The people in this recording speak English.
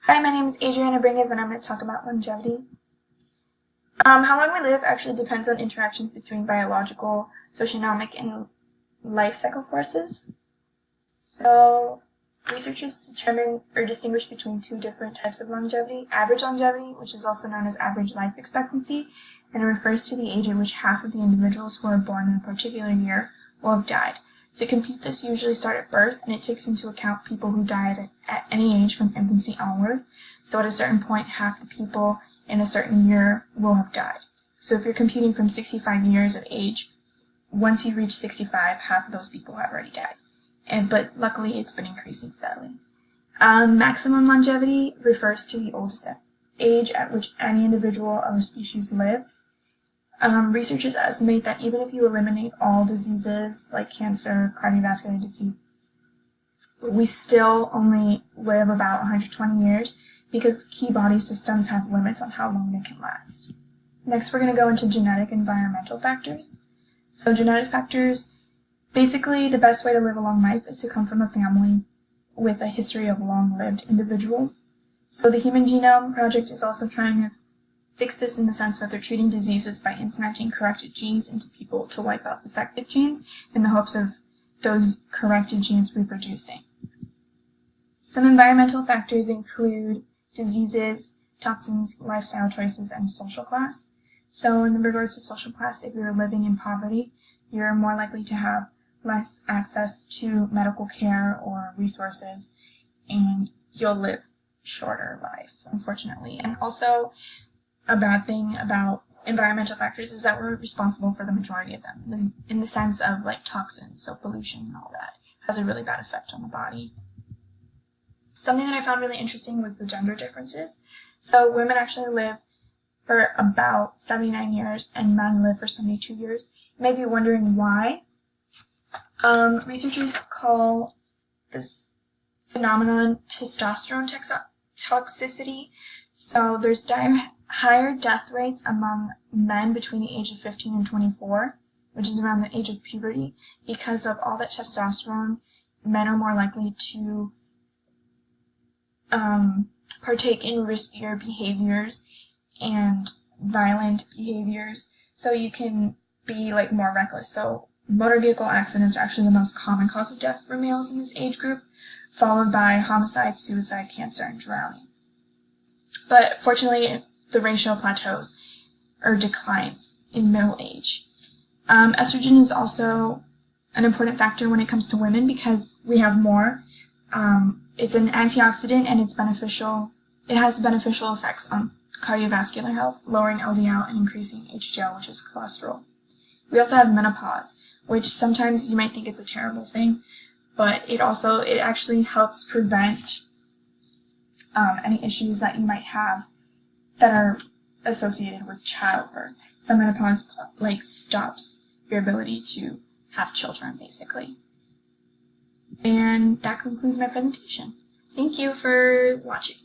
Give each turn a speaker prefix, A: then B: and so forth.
A: Hi, my name is Adriana Bringas, and I'm going to talk about longevity. How long we live actually depends on interactions between biological, socioeconomic, and life cycle forces. So, researchers determine or distinguish between two different types of longevity: average longevity, which is also known as average life expectancy, and it refers to the age at which half of the individuals who are born in a particular year will have died. To compute this, you usually start at birth, and it takes into account people who died at any age from infancy onward. So at a certain point, half the people in a certain year will have died. So if you're computing from 65 years of age, once you reach 65, half of those people have already died. But luckily, it's been increasing steadily. Maximum longevity refers to the oldest age at which any individual of a species lives. Researchers estimate that even if you eliminate all diseases like cancer, cardiovascular disease, we still only live about 120 years because key body systems have limits on how long they can last. Next, we're going to go into genetic and environmental factors. So genetic factors, basically the best way to live a long life is to come from a family with a history of long-lived individuals. So the Human Genome Project is also trying to fix this in the sense that they're treating diseases by implanting corrected genes into people to wipe out defective genes in the hopes of those corrected genes reproducing. Some environmental factors include diseases, toxins, lifestyle choices, and social class. So in regards to social class, if you're living in poverty, you're more likely to have less access to medical care or resources, and you'll live shorter life, unfortunately. And also, a bad thing about environmental factors is that we're responsible for the majority of them, in the sense of like toxins, so pollution and all that has a really bad effect on the body. Something that I found really interesting was the gender differences. So women actually live for about 79 years and men live for 72 years. You may be wondering why. Researchers call this phenomenon testosterone toxicity. So there's higher death rates among men between the age of 15 and 24, which is around the age of puberty. Because of all that testosterone, men are more likely to partake in riskier behaviors and violent behaviors, so you can be like more reckless. So motor vehicle accidents are actually the most common cause of death for males in this age group, followed by homicide, suicide, cancer, and drowning. But fortunately, the ratio plateaus or declines in middle age. Estrogen is also an important factor when it comes to women because we have more. It's an antioxidant and it's beneficial. It has beneficial effects on cardiovascular health, lowering LDL and increasing HDL, which is cholesterol. We also have menopause, which sometimes you might think it's a terrible thing, but it actually helps prevent any issues that you might have that are associated with childbirth. So menopause stops your ability to have children, basically. And that concludes my presentation. Thank you for watching.